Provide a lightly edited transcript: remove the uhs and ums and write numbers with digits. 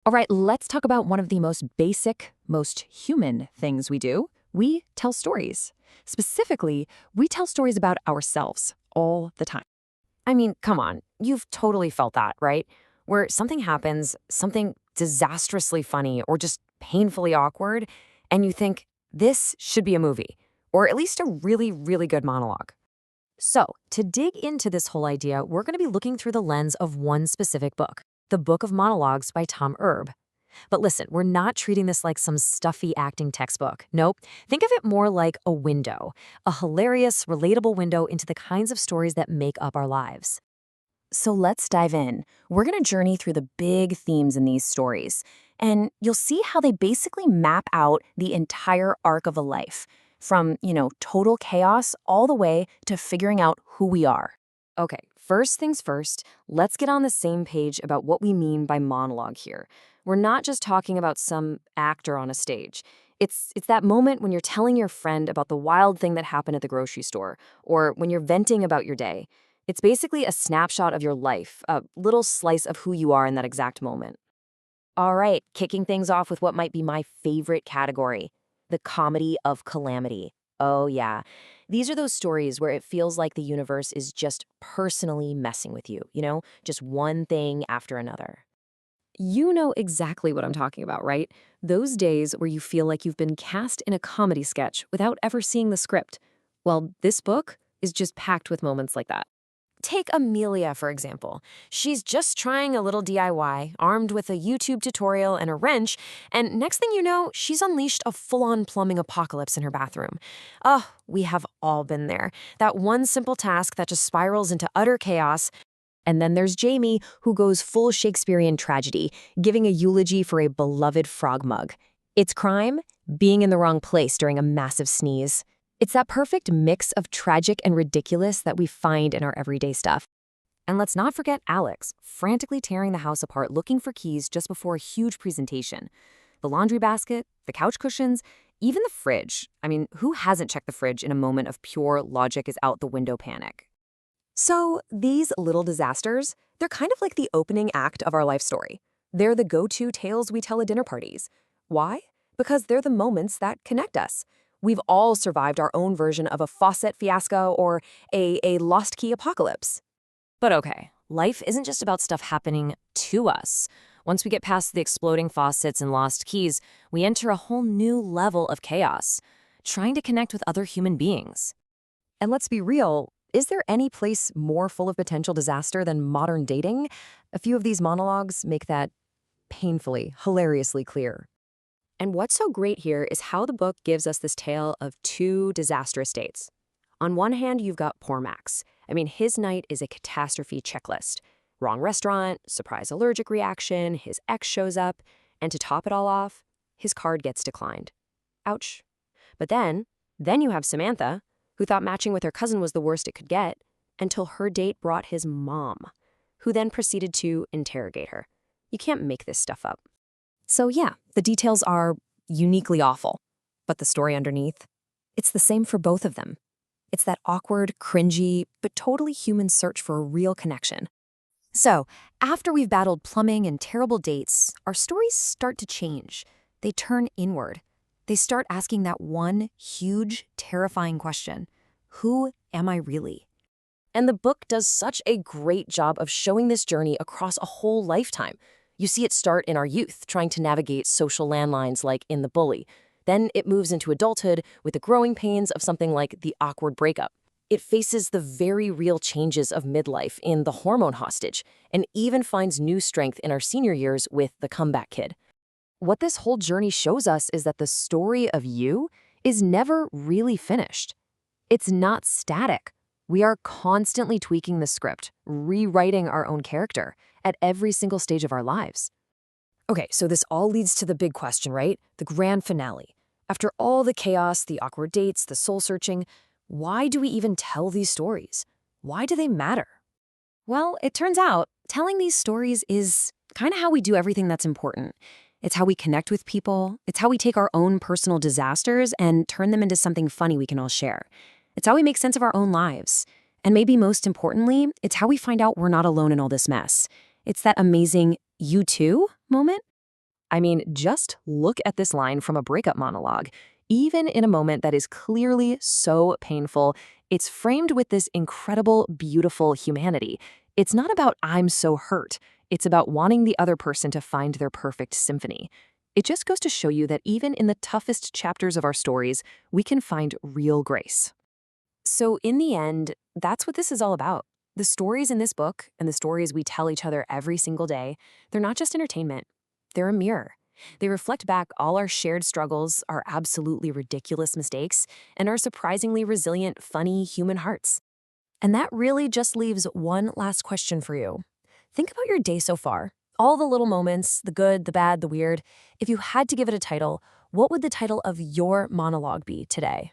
All right, let's talk about one of the most basic, most human things we do. We tell stories. Specifically, we tell stories about ourselves all the time. I mean, come on. You've totally felt that, right? Where something happens, something disastrously funny or just painfully awkward, and you think, this should be a movie, or at least a really, really good monologue. So, to dig into this whole idea, we're going to be looking through the lens of one specific book, the Book of Monologues by Tom Erb. But listen, we're not treating this like some stuffy acting textbook. Nope. Think of it more like a window, a hilarious, relatable window into the kinds of stories that make up our lives. So let's dive in. We're going to journey through the big themes in these stories, and you'll see how they basically map out the entire arc of a life, from, total chaos all the way to figuring out who we are. Okay, first things first, let's get on the same page about what we mean by monologue here. We're not just talking about some actor on a stage. It's that moment when you're telling your friend about the wild thing that happened at the grocery store, or when you're venting about your day. It's basically a snapshot of your life, a little slice of who you are in that exact moment. All right, kicking things off with what might be my favorite category, the comedy of calamity. Oh, yeah. These are those stories where it feels like the universe is just personally messing with you, just one thing after another. You know exactly what I'm talking about, right? Those days where you feel like you've been cast in a comedy sketch without ever seeing the script. Well, this book is just packed with moments like that. Take Amelia, for example. She's just trying a little DIY, armed with a YouTube tutorial and a wrench, and next thing you know, she's unleashed a full-on plumbing apocalypse in her bathroom. Oh, we have all been there. That one simple task that just spirals into utter chaos. And then there's Jamie, who goes full Shakespearean tragedy, giving a eulogy for a beloved frog mug. It's crime, being in the wrong place during a massive sneeze. It's that perfect mix of tragic and ridiculous that we find in our everyday stuff. And let's not forget Alex, frantically tearing the house apart looking for keys just before a huge presentation. The laundry basket, the couch cushions, even the fridge. I mean, who hasn't checked the fridge in a moment of pure logic is out the window panic? So these little disasters, they're kind of like the opening act of our life story. They're the go-to tales we tell at dinner parties. Why? Because they're the moments that connect us. We've all survived our own version of a faucet fiasco or a lost key apocalypse. But okay, life isn't just about stuff happening to us. Once we get past the exploding faucets and lost keys, we enter a whole new level of chaos, trying to connect with other human beings. And let's be real, is there any place more full of potential disaster than modern dating? A few of these monologues make that painfully, hilariously clear. And what's so great here is how the book gives us this tale of two disastrous dates. On one hand, you've got poor Max. I mean, his night is a catastrophe checklist. Wrong restaurant, surprise allergic reaction, his ex shows up, and to top it all off, his card gets declined. Ouch. But then you have Samantha, who thought matching with her cousin was the worst it could get, until her date brought his mom, who then proceeded to interrogate her. You can't make this stuff up. So yeah, the details are uniquely awful, but the story underneath, it's the same for both of them. It's that awkward, cringy, but totally human search for a real connection. So, after we've battled plumbing and terrible dates, our stories start to change. They turn inward. They start asking that one huge, terrifying question: who am I really? And the book does such a great job of showing this journey across a whole lifetime. You see it start in our youth, trying to navigate social landlines like in The Bully. Then it moves into adulthood with the growing pains of something like the awkward breakup. It faces the very real changes of midlife in The Hormone Hostage, and even finds new strength in our senior years with The Comeback Kid. What this whole journey shows us is that the story of you is never really finished. It's not static. We are constantly tweaking the script, rewriting our own character at every single stage of our lives. Okay, so this all leads to the big question, right? The grand finale. After all the chaos, the awkward dates, the soul-searching, why do we even tell these stories? Why do they matter? Well, it turns out telling these stories is kind of how we do everything that's important. It's how we connect with people. It's how we take our own personal disasters and turn them into something funny we can all share. It's how we make sense of our own lives. And maybe most importantly, it's how we find out we're not alone in all this mess. It's that amazing "you too" moment I mean, just look at this line from a breakup monologue. Even in a moment that is clearly so painful, it's framed with this incredible, beautiful humanity. It's not about "I'm so hurt." It's about wanting the other person to find their perfect symphony. It just goes to show you that even in the toughest chapters of our stories, we can find real grace. So, in the end, that's what this is all about. The stories in this book and the stories we tell each other every single day, they're not just entertainment, they're a mirror. They reflect back all our shared struggles, our absolutely ridiculous mistakes, and our surprisingly resilient, funny human hearts. And that really just leaves one last question for you. Think about your day so far. All the little moments, the good, the bad, the weird. If you had to give it a title, what would the title of your monologue be today?